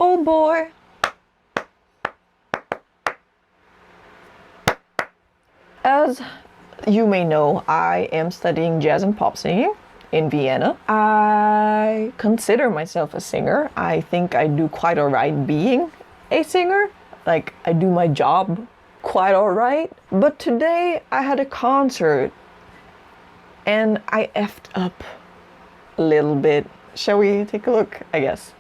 Oh boy. As you may know, I am studying jazz and pop singing in Vienna. I consider myself a singer. I think I do quite alright being a singer. Like, I do my job quite alright. But today I had a concert and I effed up a little bit. Shall we take a look, I guess?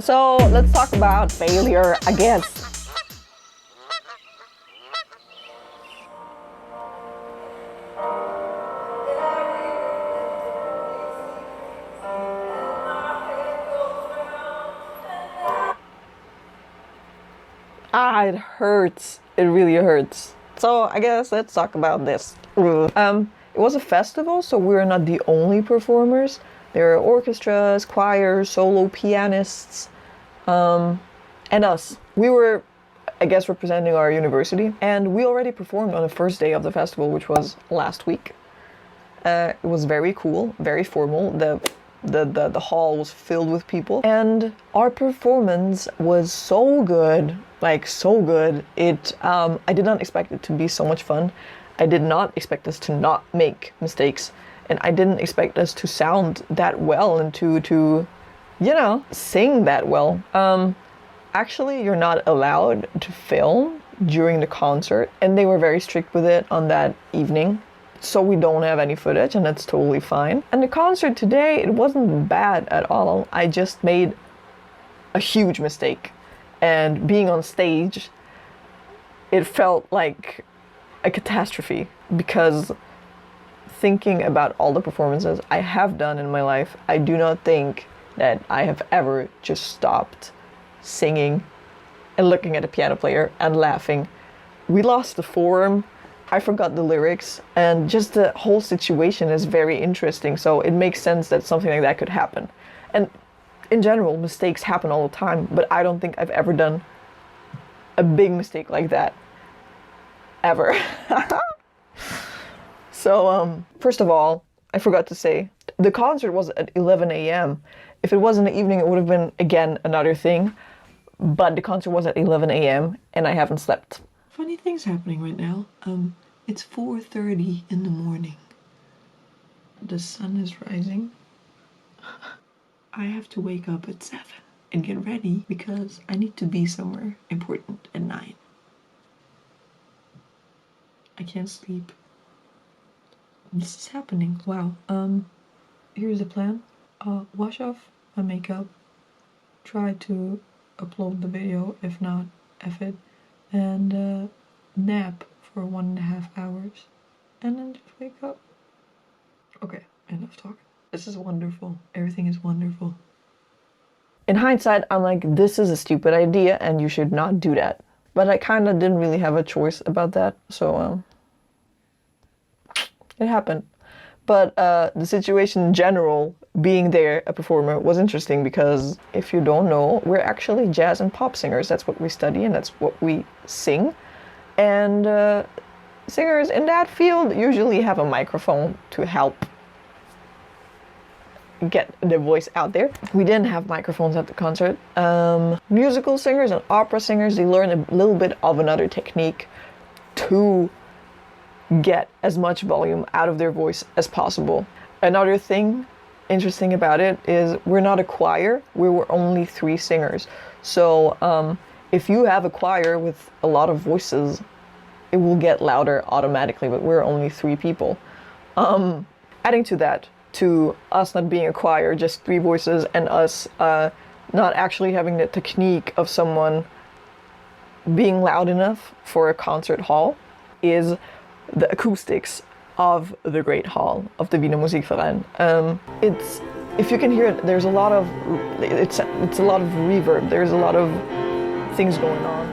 So let's talk about failure, I guess. It hurts. It really hurts. So I guess let's talk about this. It was a festival, so we're not the only performers. There are orchestras, choirs, solo pianists, and us. We were, I guess, representing our university, and we already performed on the first day of the festival, which was last week. It was very cool, very formal. The hall was filled with people, and our performance was so good, like so good. I did not expect it to be so much fun. I did not expect us to not make mistakes. And I didn't expect us to sound that well and to you know, sing that well. Actually, you're not allowed to film during the concert, and they were very strict with it on that evening. So we don't have any footage, and that's totally fine. And the concert today, it wasn't bad at all. I just made a huge mistake. And being on stage, it felt like a catastrophe, because thinking about all the performances I have done in my life, I do not think that I have ever just stopped singing and looking at a piano player and laughing. We lost the form, I forgot the lyrics, and just the whole situation is very interesting, so it makes sense that something like that could happen. And in general, mistakes happen all the time, but I don't think I've ever done a big mistake like that. Ever. So, first of all, I forgot to say, the concert was at 11 a.m. If it was in the evening, it would have been, again, another thing. But the concert was at 11 a.m. and I haven't slept. Funny things happening right now. It's 4:30 in the morning. The sun is rising. I have to wake up at 7 and get ready because I need to be somewhere important at 9. I can't sleep. This is happening. Wow. Here's the plan. Wash off my makeup. Try to upload the video. If not, F it. And nap for 1.5 hours. And then just wake up. Okay, enough talking. This is wonderful. Everything is wonderful. In hindsight, I'm like, this is a stupid idea and you should not do that. But I kind of didn't really have a choice about that. So, it happened. But the situation in general, being there, a performer, was interesting because if you don't know, we're actually jazz and pop singers. That's what we study and that's what we sing. And singers in that field usually have a microphone to help get the voice out there. We didn't have microphones at the concert. Musical singers and opera singers, they learn a little bit of another technique to get as much volume out of their voice as possible. Another thing interesting about it is we're not a choir, we were only 3 singers. So if you have a choir with a lot of voices, it will get louder automatically, but we're only 3 people. Adding to that, to us not being a choir, just 3 voices, and us not actually having the technique of someone being loud enough for a concert hall, is the acoustics of the great hall of the Wiener Musikverein. It's, if you can hear it, there's a lot of, it's a lot of reverb, there's a lot of things going on.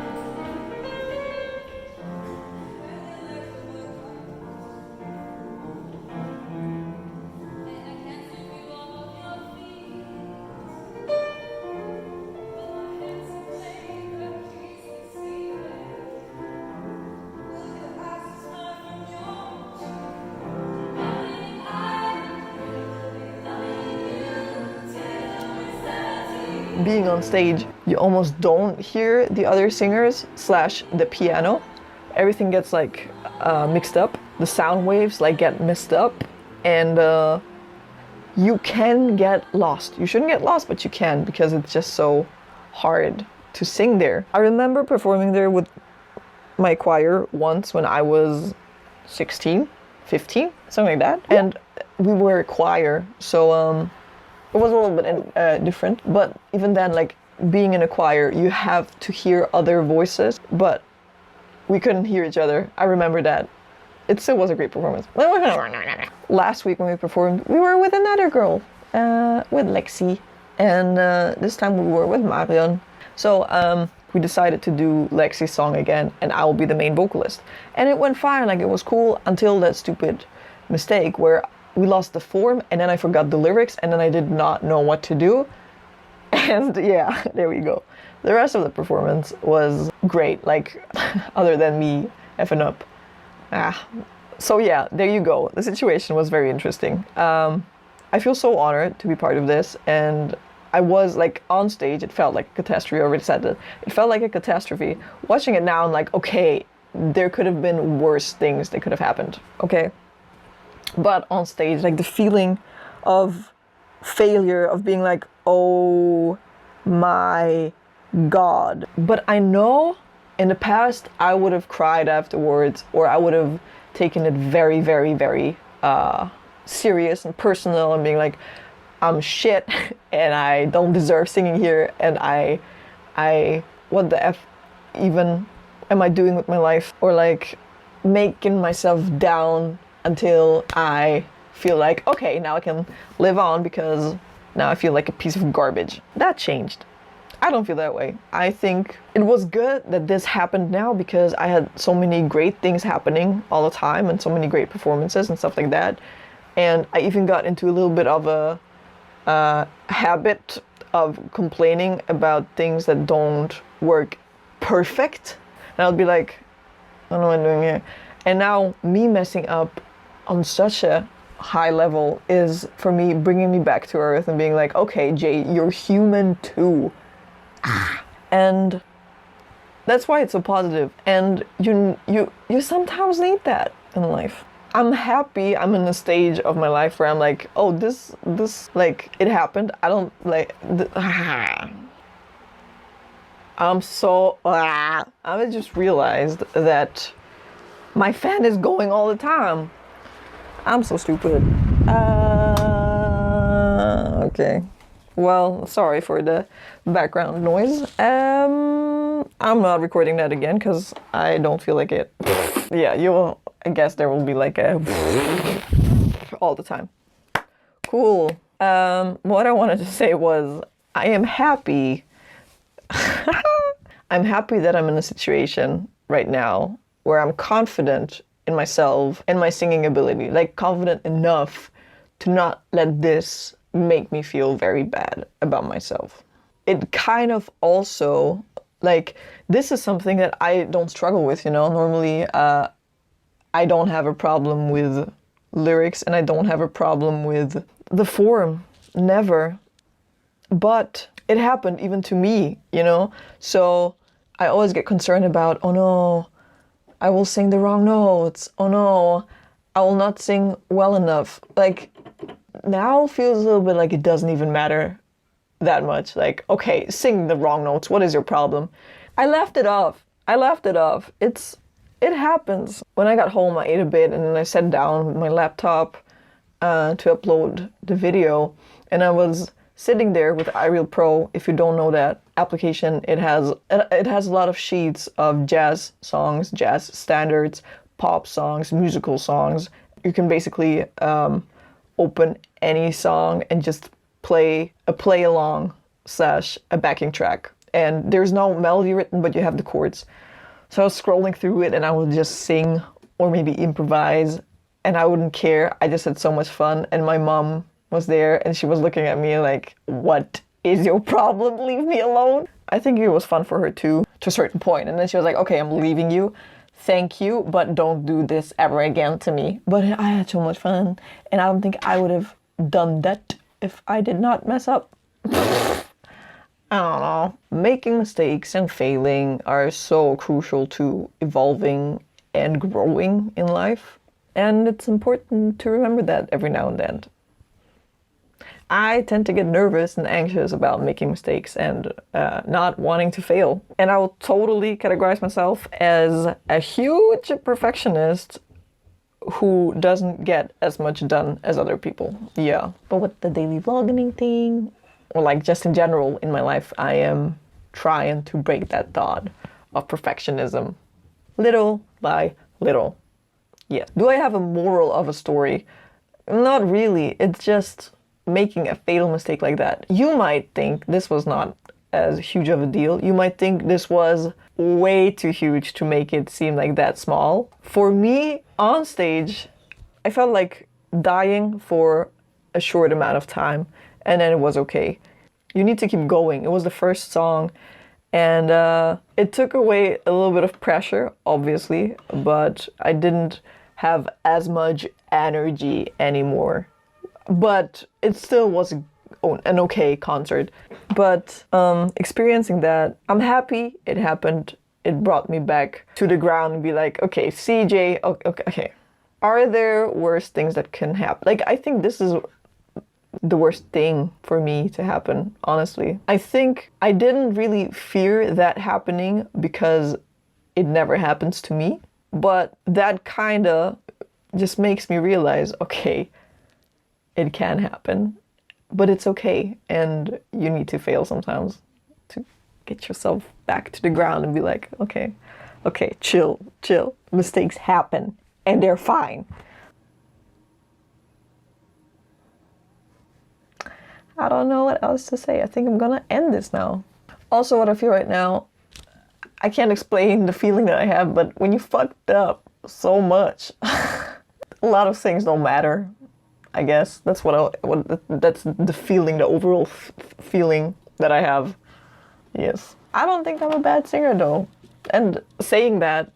being on stage, you almost don't hear the other singers slash the piano. Everything gets like mixed up. The sound waves like get messed up, and you can get lost. You shouldn't get lost, but you can, because it's just so hard to sing there. I remember performing there with my choir once when I was 16, 15, something like that. And we were a choir, so it was a little bit different. But even then, like, being in a choir, you have to hear other voices, but we couldn't hear each other. I remember that. It still was a great performance. Last week when we performed, we were with another girl, with Lexy, and this time we were with Marion. So we decided to do Lexy's song again, and I will be the main vocalist. And it went fine, like it was cool, until that stupid mistake where we lost the form, and then I forgot the lyrics, and then I did not know what to do. And yeah, there we go. The rest of the performance was great, like, other than me effing up. So yeah, there you go. The situation was very interesting. I feel so honored to be part of this, and I was like on stage, it felt like a catastrophe. I already said that. It felt like a catastrophe. Watching it now, I'm like, okay, there could have been worse things that could have happened, okay? But on stage, like the feeling of failure, of being like, oh my God. But I know in the past, I would have cried afterwards, or I would have taken it very, very, very serious and personal, and being like, I'm shit, and I don't deserve singing here, and I, what the F even am I doing with my life? Or like making myself down until I feel like, okay, now I can live on because now I feel like a piece of garbage. That changed. I don't feel that way. I think it was good that this happened now, because I had so many great things happening all the time and so many great performances and stuff like that. And I even got into a little bit of a habit of complaining about things that don't work perfect. And I'll be like, I don't know what I'm doing here. And now me messing up on such a high level is, for me, bringing me back to earth and being like, okay, Jay, you're human too. And that's why it's so positive. And you sometimes need that in life. I'm happy I'm in a stage of my life where I'm like, oh, this like, it happened. I don't like I'm so I just realized that my fan is going all the time. I'm so stupid. Okay. Well, sorry for the background noise. I'm not recording that again because I don't feel like it. Yeah, I guess there will be like a all the time. Cool. What I wanted to say was, I am happy. I'm happy that I'm in a situation right now where I'm confident in myself and my singing ability. Like, confident enough to not let this make me feel very bad about myself. It kind of also, like, this is something that I don't struggle with, you know. Normally, I don't have a problem with lyrics, and I don't have a problem with the form. Never. But it happened even to me, you know. So I always get concerned about, oh no, I will sing the wrong notes. Oh no, I will not sing well enough. Like, now feels a little bit like it doesn't even matter that much. Like, okay, sing the wrong notes. What is your problem? I laughed it off. It happens. When I got home, I ate a bit, and then I sat down with my laptop to upload the video, and I was sitting there with iReal Pro. If you don't know that application, it has a lot of sheets of jazz songs, jazz standards, pop songs, musical songs. You can basically open any song and just play a play along / a backing track. And there's no melody written, but you have the chords. So I was scrolling through it, and I would just sing or maybe improvise, and I wouldn't care. I just had so much fun. And my mom was there, and she was looking at me like, what is your problem? Leave me alone. I think it was fun for her too, to a certain point. And then she was like, okay, I'm leaving you. Thank you, but don't do this ever again to me. But I had so much fun, and I don't think I would have done that if I did not mess up. I don't know. Making mistakes and failing are so crucial to evolving and growing in life. And it's important to remember that every now and then. I tend to get nervous and anxious about making mistakes and not wanting to fail. And I will totally categorize myself as a huge perfectionist who doesn't get as much done as other people. Yeah. But with the daily vlogging thing, or like just in general in my life, I am trying to break that thought of perfectionism little by little. Yes. Do I have a moral of a story? Not really. It's just making a fatal mistake like that. You might think this was not as huge of a deal. You might think this was way too huge to make it seem like that small. For me, on stage, I felt like dying for a short amount of time, and then it was okay. You need to keep going. It was the first song, and it took away a little bit of pressure, obviously, but I didn't have as much energy anymore. But it still was an okay concert. But experiencing that, I'm happy it happened. It brought me back to the ground and be like, okay, CJ, okay. Are there worse things that can happen? Like, I think this is the worst thing for me to happen, honestly. I think I didn't really fear that happening because it never happens to me. But that kinda just makes me realize, okay, it can happen, but it's okay, and you need to fail sometimes to get yourself back to the ground and be like, okay, chill. Mistakes happen, and they're fine. I don't know what else to say. I think I'm gonna end this now. Also, what I feel right now, I can't explain the feeling that I have, but when you fucked up so much, a lot of things don't matter. I guess that's that's the feeling, the overall feeling that I have. Yes. I don't think I'm a bad singer though. And saying that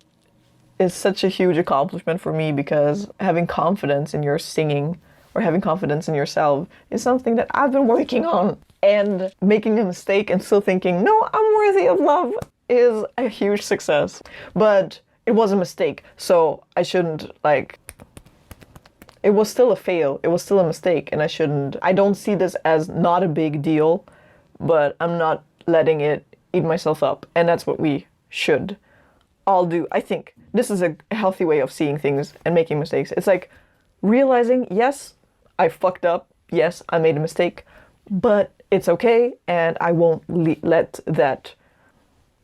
is such a huge accomplishment for me, because having confidence in your singing or having confidence in yourself is something that I've been working on. And making a mistake and still thinking, no, I'm worthy of love, is a huge success. But it was a mistake, so I shouldn't like... It was still a fail, it was still a mistake, and I don't see this as not a big deal, but I'm not letting it eat myself up, and that's what we should all do. I think this is a healthy way of seeing things and making mistakes. It's like realizing, yes, I fucked up, yes, I made a mistake, but it's okay, and I won't let that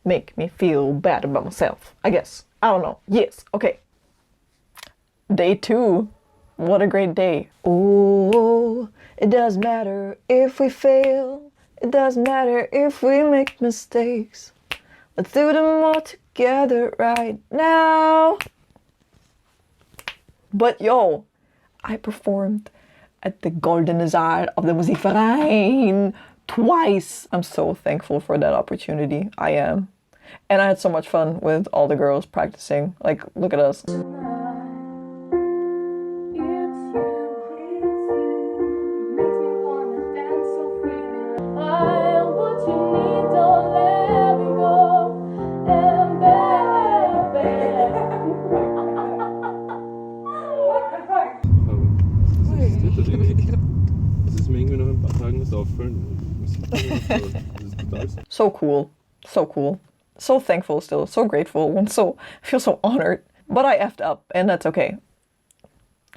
make me feel bad about myself, I guess. I don't know. Yes, okay. Day 2. What a great day. Oh, it doesn't matter if we fail. It doesn't matter if we make mistakes. Let's do them all together right now. But yo, I performed at the Goldene Zaal of the Musikverein twice. I'm so thankful for that opportunity. I am. And I had so much fun with all the girls practicing. Like, look at us. So cool, so cool, so thankful still, so grateful, and I feel so honored. But I effed up, and that's okay.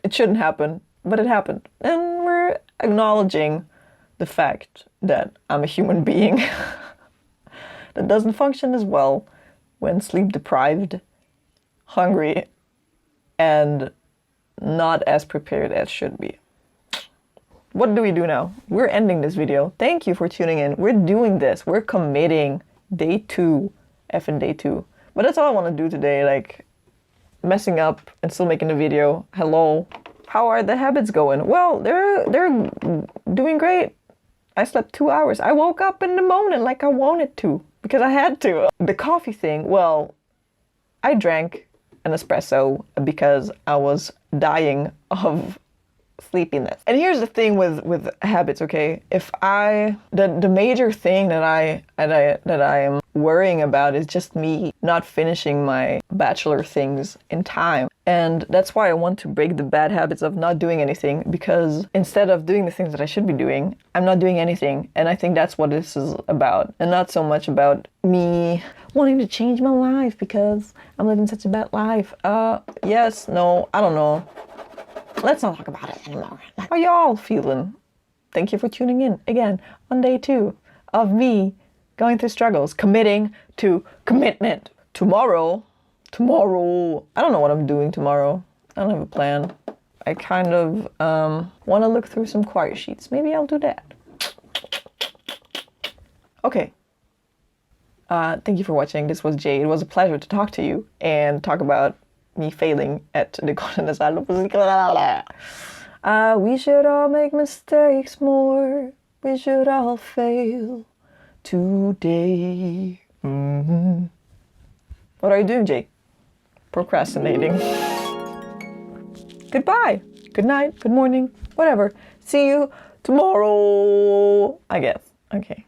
It shouldn't happen, but it happened. And we're acknowledging the fact that I'm a human being that doesn't function as well when sleep deprived, hungry, and not as prepared as should be. What do we do now? We're ending this video. Thank you for tuning in. We're doing this. We're committing. Day 2. Effing day 2. But that's all I want to do today. Like, messing up and still making a video. Hello. How are the habits going? Well, they're doing great. I slept 2 hours. I woke up in the morning like I wanted to. Because I had to. The coffee thing, well, I drank an espresso because I was dying of sleepiness. And here's the thing with habits, okay? If the major thing that I am worrying about is just me not finishing my bachelor things in time. And that's why I want to break the bad habits of not doing anything, because instead of doing the things that I should be doing, I'm not doing anything. And I think that's what this is about, and not so much about me wanting to change my life because I'm living such a bad life. Yes, no, I don't know. Let's not talk about it anymore. How y'all feeling? Thank you for tuning in again on day 2 of me going through struggles, committing to commitment. Tomorrow, I don't know what I'm doing tomorrow. I don't have a plan. I kind of want to look through some choir sheets. Maybe I'll do that. Okay. Thank you for watching. This was Jay. It was a pleasure to talk to you and talk about me failing at the Wiener Musikverein. We should all make mistakes more. We should all fail today. Mm-hmm. What are you doing, Jay? Procrastinating. Goodbye. Good night. Good morning. Whatever. See you tomorrow, I guess. Okay.